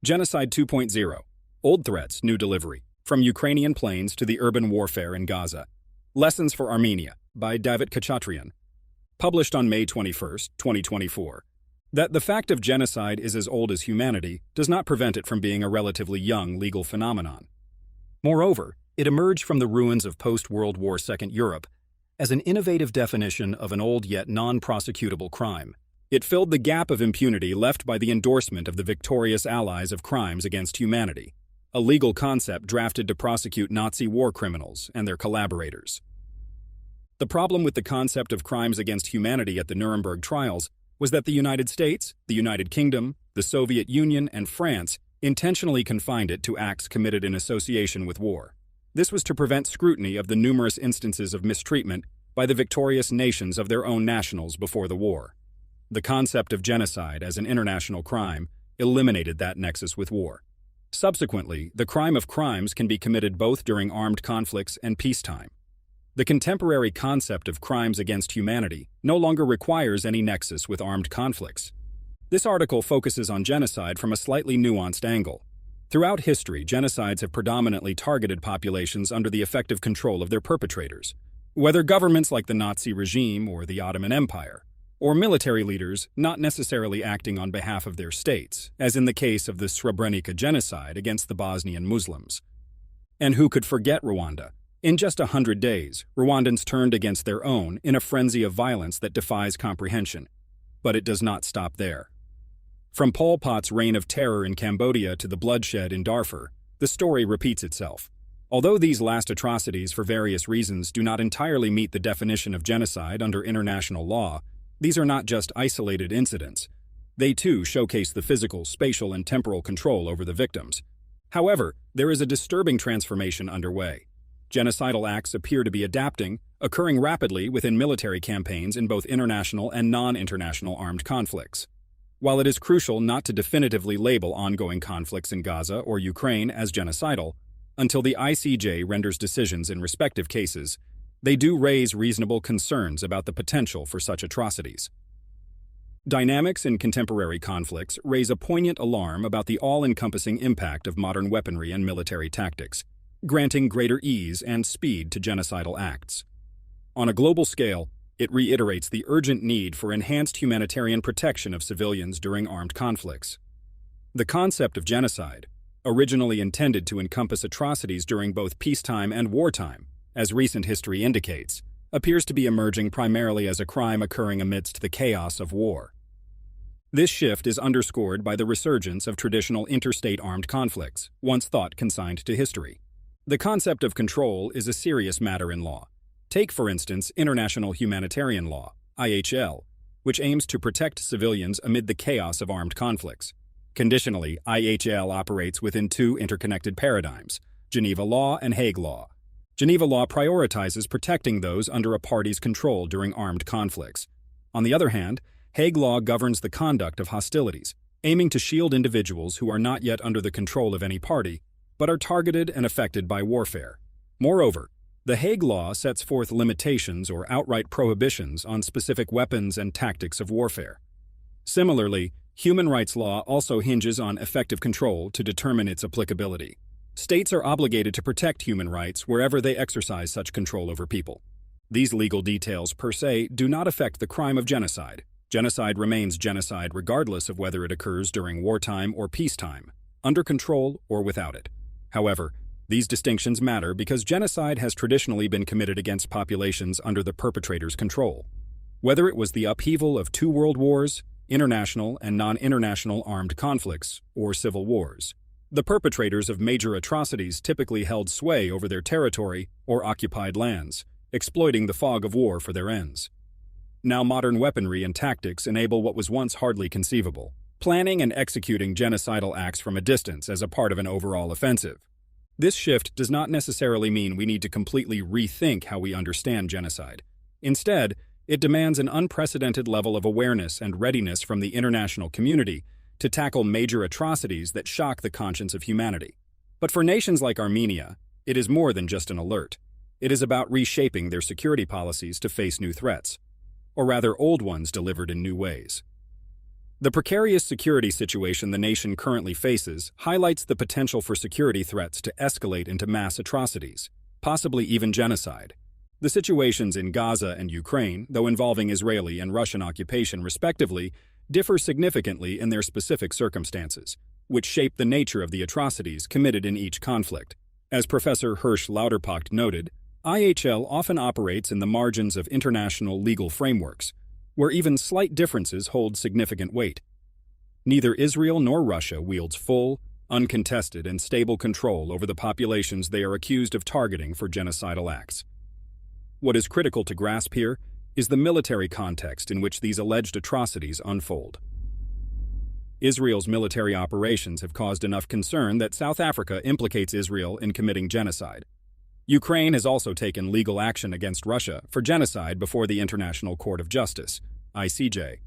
Genocide 2.0. Old Threats, New Delivery. From Ukrainian Plains to the Urban Warfare in Gaza. Lessons for Armenia, by Davit Khachatryan. Published on May 21, 2024. That the fact of genocide is as old as humanity does not prevent it from being a relatively young legal phenomenon. Moreover, it emerged from the ruins of post-World War II Europe as an innovative definition of an old yet non-prosecutable crime. It filled the gap of impunity left by the endorsement of the victorious allies of crimes against humanity, a legal concept drafted to prosecute Nazi war criminals and their collaborators. The problem with the concept of crimes against humanity at the Nuremberg trials was that the United States, the United Kingdom, the Soviet Union, and France intentionally confined it to acts committed in association with war. This was to prevent scrutiny of the numerous instances of mistreatment by the victorious nations of their own nationals before the war. The concept of genocide as an international crime eliminated that nexus with war. Subsequently, the crime of crimes can be committed both during armed conflicts and peacetime. The contemporary concept of crimes against humanity no longer requires any nexus with armed conflicts. This article focuses on genocide from a slightly nuanced angle. Throughout history, genocides have predominantly targeted populations under the effective control of their perpetrators, whether governments like the Nazi regime or the Ottoman Empire, or military leaders not necessarily acting on behalf of their states, as in the case of the Srebrenica genocide against the Bosnian Muslims. And who could forget Rwanda? In just 100 days, Rwandans turned against their own in a frenzy of violence that defies comprehension. But it does not stop there. From Pol Pot's reign of terror in Cambodia to the bloodshed in Darfur, the story repeats itself. Although these last atrocities, for various reasons, do not entirely meet the definition of genocide under international law, these are not just isolated incidents. They too showcase the physical, spatial, and temporal control over the victims. However, there is a disturbing transformation underway. Genocidal acts appear to be adapting, occurring rapidly within military campaigns in both international and non-international armed conflicts. While it is crucial not to definitively label ongoing conflicts in Gaza or Ukraine as genocidal, until the ICJ renders decisions in respective cases, they do raise reasonable concerns about the potential for such atrocities. Dynamics in contemporary conflicts raise a poignant alarm about the all-encompassing impact of modern weaponry and military tactics, granting greater ease and speed to genocidal acts. On a global scale, it reiterates the urgent need for enhanced humanitarian protection of civilians during armed conflicts. The concept of genocide, originally intended to encompass atrocities during both peacetime and wartime, as recent history indicates, appears to be emerging primarily as a crime occurring amidst the chaos of war. This shift is underscored by the resurgence of traditional interstate armed conflicts, once thought consigned to history. The concept of control is a serious matter in law. Take, for instance, international humanitarian law, IHL, which aims to protect civilians amid the chaos of armed conflicts. Conditionally, IHL operates within two interconnected paradigms, Geneva law and Hague law. Geneva law prioritizes protecting those under a party's control during armed conflicts. On the other hand, Hague law governs the conduct of hostilities, aiming to shield individuals who are not yet under the control of any party, but are targeted and affected by warfare. Moreover, the Hague law sets forth limitations or outright prohibitions on specific weapons and tactics of warfare. Similarly, human rights law also hinges on effective control to determine its applicability. States are obligated to protect human rights wherever they exercise such control over people. These legal details per se do not affect the crime of genocide. Genocide remains genocide regardless of whether it occurs during wartime or peacetime, under control or without it. However, these distinctions matter because genocide has traditionally been committed against populations under the perpetrator's control. Whether it was the upheaval of two world wars, international and non-international armed conflicts, or civil wars, the perpetrators of major atrocities typically held sway over their territory or occupied lands, exploiting the fog of war for their ends. Now modern weaponry and tactics enable what was once hardly conceivable, planning and executing genocidal acts from a distance as a part of an overall offensive. This shift does not necessarily mean we need to completely rethink how we understand genocide. Instead, it demands an unprecedented level of awareness and readiness from the international community to tackle major atrocities that shock the conscience of humanity. But for nations like Armenia, it is more than just an alert. It is about reshaping their security policies to face new threats, or rather old ones delivered in new ways. The precarious security situation the nation currently faces highlights the potential for security threats to escalate into mass atrocities, possibly even genocide. The situations in Gaza and Ukraine, though involving Israeli and Russian occupation respectively, differ significantly in their specific circumstances, which shape the nature of the atrocities committed in each conflict. As Professor Hirsch Lauterpacht noted, IHL often operates in the margins of international legal frameworks, where even slight differences hold significant weight. Neither Israel nor Russia wields full, uncontested, and stable control over the populations they are accused of targeting for genocidal acts. What is critical to grasp here is the military context in which these alleged atrocities unfold. Israel's military operations have caused enough concern that South Africa implicates Israel in committing genocide. Ukraine has also taken legal action against Russia for genocide before the International Court of Justice, ICJ.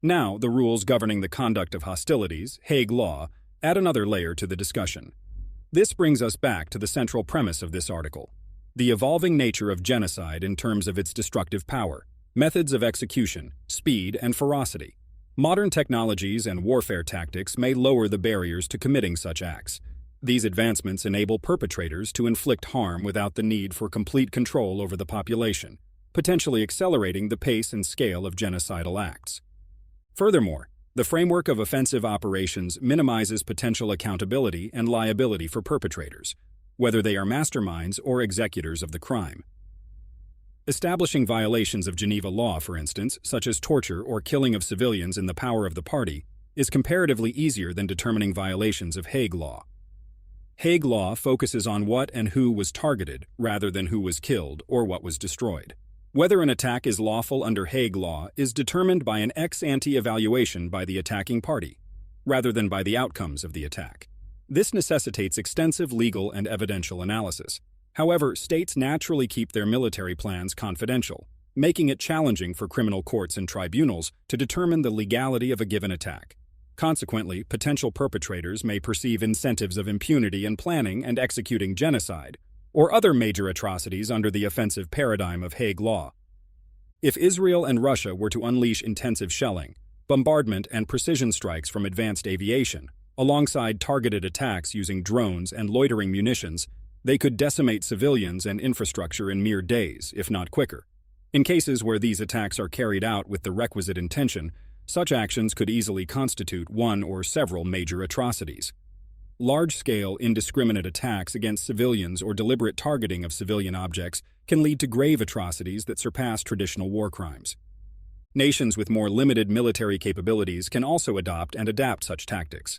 Now, the rules governing the conduct of hostilities, Hague Law, add another layer to the discussion. This brings us back to the central premise of this article: the evolving nature of genocide in terms of its destructive power, methods of execution, speed, and ferocity. Modern technologies and warfare tactics may lower the barriers to committing such acts. These advancements enable perpetrators to inflict harm without the need for complete control over the population, potentially accelerating the pace and scale of genocidal acts. Furthermore, the framework of offensive operations minimizes potential accountability and liability for perpetrators, whether they are masterminds or executors of the crime. Establishing violations of Geneva law, for instance, such as torture or killing of civilians in the power of the party, is comparatively easier than determining violations of Hague law. Hague law focuses on what and who was targeted rather than who was killed or what was destroyed. Whether an attack is lawful under Hague law is determined by an ex-ante evaluation by the attacking party, rather than by the outcomes of the attack. This necessitates extensive legal and evidential analysis. However, states naturally keep their military plans confidential, making it challenging for criminal courts and tribunals to determine the legality of a given attack. Consequently, potential perpetrators may perceive incentives of impunity in planning and executing genocide, or other major atrocities under the offensive paradigm of Hague law. If Israel and Russia were to unleash intensive shelling, bombardment, and precision strikes from advanced aviation, alongside targeted attacks using drones and loitering munitions, they could decimate civilians and infrastructure in mere days, if not quicker. In cases where these attacks are carried out with the requisite intention, such actions could easily constitute one or several major atrocities. Large-scale, indiscriminate attacks against civilians or deliberate targeting of civilian objects can lead to grave atrocities that surpass traditional war crimes. Nations with more limited military capabilities can also adopt and adapt such tactics.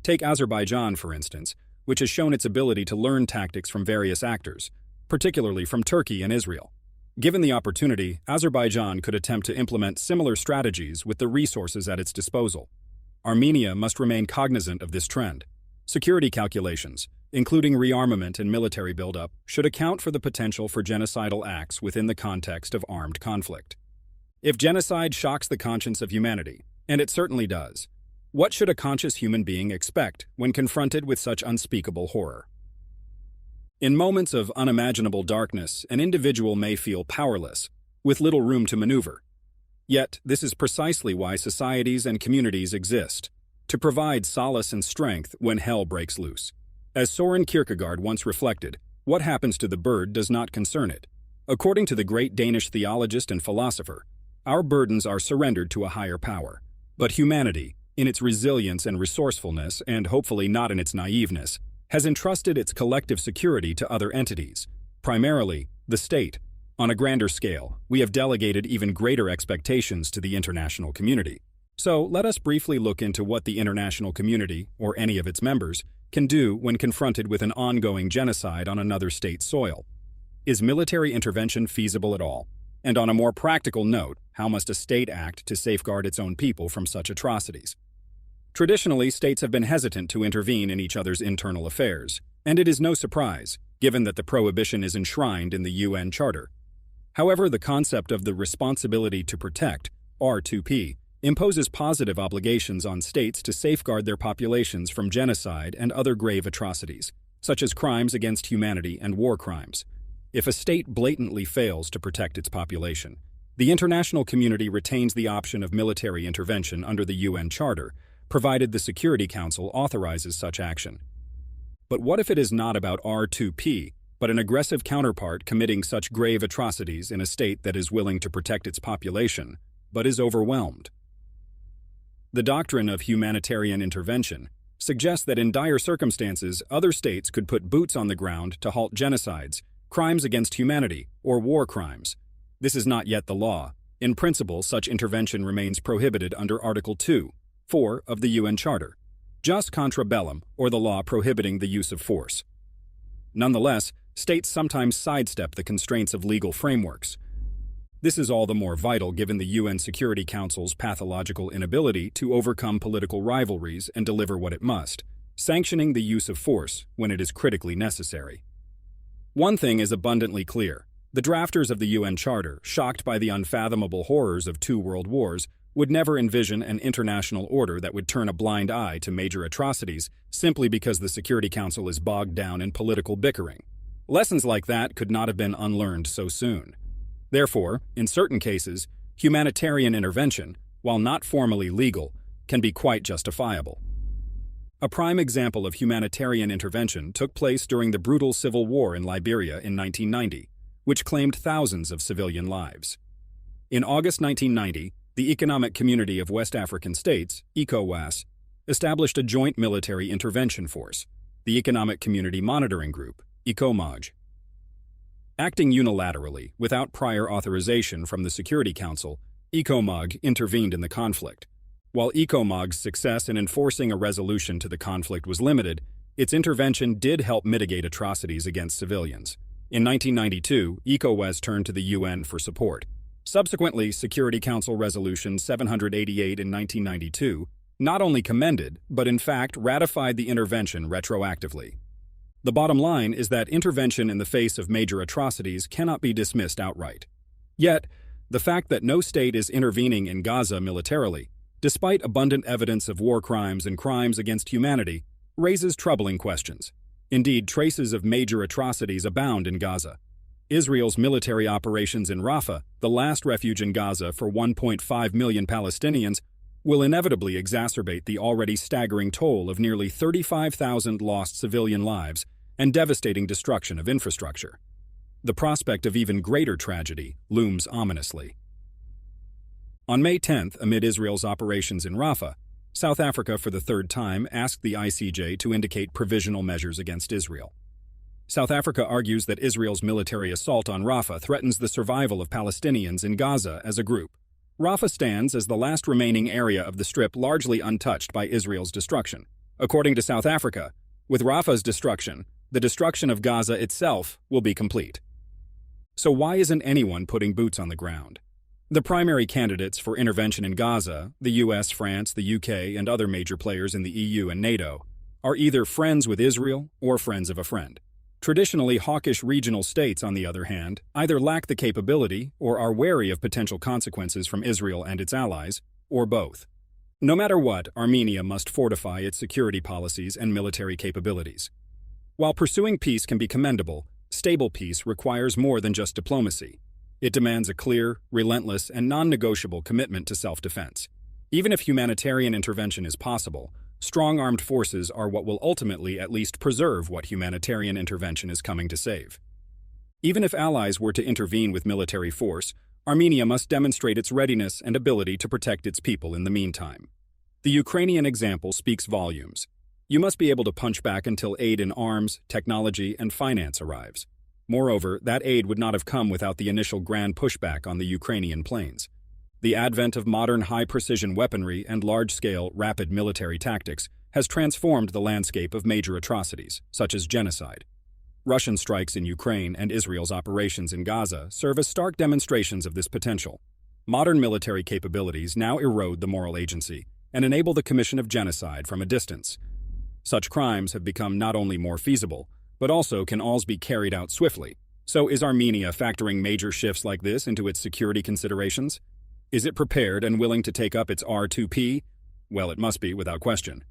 Take Azerbaijan, for instance, which has shown its ability to learn tactics from various actors, particularly from Turkey and Israel. Given the opportunity, Azerbaijan could attempt to implement similar strategies with the resources at its disposal. Armenia must remain cognizant of this trend. Security calculations, including rearmament and military buildup, should account for the potential for genocidal acts within the context of armed conflict. If genocide shocks the conscience of humanity, and it certainly does, what should a conscious human being expect when confronted with such unspeakable horror? In moments of unimaginable darkness, an individual may feel powerless, with little room to maneuver. Yet, this is precisely why societies and communities exist, to provide solace and strength when hell breaks loose. As Søren Kierkegaard once reflected, what happens to the bird does not concern it. According to the great Danish theologist and philosopher, our burdens are surrendered to a higher power. But humanity, in its resilience and resourcefulness, and hopefully not in its naiveness, has entrusted its collective security to other entities, primarily the state. On a grander scale, we have delegated even greater expectations to the international community. So let us briefly look into what the international community, or any of its members, can do when confronted with an ongoing genocide on another state's soil. Is military intervention feasible at all? And on a more practical note, how must a state act to safeguard its own people from such atrocities? Traditionally, states have been hesitant to intervene in each other's internal affairs, and it is no surprise, given that the prohibition is enshrined in the UN Charter. However, the concept of the responsibility to protect, R2P, imposes positive obligations on states to safeguard their populations from genocide and other grave atrocities, such as crimes against humanity and war crimes. If a state blatantly fails to protect its population, The international community retains the option of military intervention under the UN Charter, provided the Security Council authorizes such action. But what if it is not about R2P, but an aggressive counterpart committing such grave atrocities in a state that is willing to protect its population, but is overwhelmed? The doctrine of humanitarian intervention suggests that in dire circumstances, other states could put boots on the ground to halt genocides, crimes against humanity, or war crimes. This is not yet the law. In principle, such intervention remains prohibited under Article 2(4) of the UN Charter, jus contra bellum, or the law prohibiting the use of force. Nonetheless, states sometimes sidestep the constraints of legal frameworks. This is all the more vital given the UN Security Council's pathological inability to overcome political rivalries and deliver what it must, sanctioning the use of force when it is critically necessary. One thing is abundantly clear. The drafters of the UN Charter, shocked by the unfathomable horrors of 2 world wars, would never envision an international order that would turn a blind eye to major atrocities simply because the Security Council is bogged down in political bickering. Lessons like that could not have been unlearned so soon. Therefore, in certain cases, humanitarian intervention, while not formally legal, can be quite justifiable. A prime example of humanitarian intervention took place during the brutal civil war in Liberia in 1990, which claimed thousands of civilian lives. In August 1990, the Economic Community of West African States, ECOWAS, established a joint military intervention force, the Economic Community Monitoring Group, ECOMOG. Acting unilaterally, without prior authorization from the Security Council, ECOMOG intervened in the conflict. While ECOMOG's success in enforcing a resolution to the conflict was limited, its intervention did help mitigate atrocities against civilians. In 1992, ECOWAS turned to the UN for support. Subsequently, Security Council Resolution 788 in 1992 not only commended, but in fact ratified the intervention retroactively. The bottom line is that intervention in the face of major atrocities cannot be dismissed outright. Yet, the fact that no state is intervening in Gaza militarily, despite abundant evidence of war crimes and crimes against humanity, raises troubling questions. Indeed, traces of major atrocities abound in Gaza. Israel's military operations in Rafah, the last refuge in Gaza for 1.5 million Palestinians, will inevitably exacerbate the already staggering toll of nearly 35,000 lost civilian lives and devastating destruction of infrastructure. The prospect of even greater tragedy looms ominously. On May 10th, amid Israel's operations in Rafah, South Africa for the third time asked the ICJ to indicate provisional measures against Israel. South Africa argues that Israel's military assault on Rafah threatens the survival of Palestinians in Gaza as a group. Rafah stands as the last remaining area of the Strip largely untouched by Israel's destruction. According to South Africa, with Rafah's destruction, the destruction of Gaza itself will be complete. So why isn't anyone putting boots on the ground? The primary candidates for intervention in Gaza, the US, France, the UK, and other major players in the EU and NATO, are either friends with Israel or friends of a friend. Traditionally hawkish regional states, on the other hand, either lack the capability or are wary of potential consequences from Israel and its allies, or both. No matter what, Armenia must fortify its security policies and military capabilities. While pursuing peace can be commendable, stable peace requires more than just diplomacy. It demands a clear, relentless, and non-negotiable commitment to self-defense. Even if humanitarian intervention is possible, strong armed forces are what will ultimately at least preserve what humanitarian intervention is coming to save. Even if allies were to intervene with military force, Armenia must demonstrate its readiness and ability to protect its people in the meantime. The Ukrainian example speaks volumes. You must be able to punch back until aid in arms, technology, and finance arrives. Moreover, that aid would not have come without the initial grand pushback on the Ukrainian plains. The advent of modern high-precision weaponry and large-scale, rapid military tactics has transformed the landscape of major atrocities, such as genocide. Russian strikes in Ukraine and Israel's operations in Gaza serve as stark demonstrations of this potential. Modern military capabilities now erode the moral agency and enable the commission of genocide from a distance. Such crimes have become not only more feasible, but also can always be carried out swiftly. So is Armenia factoring major shifts like this into its security considerations? Is it prepared and willing to take up its R2P? Well, it must be without question.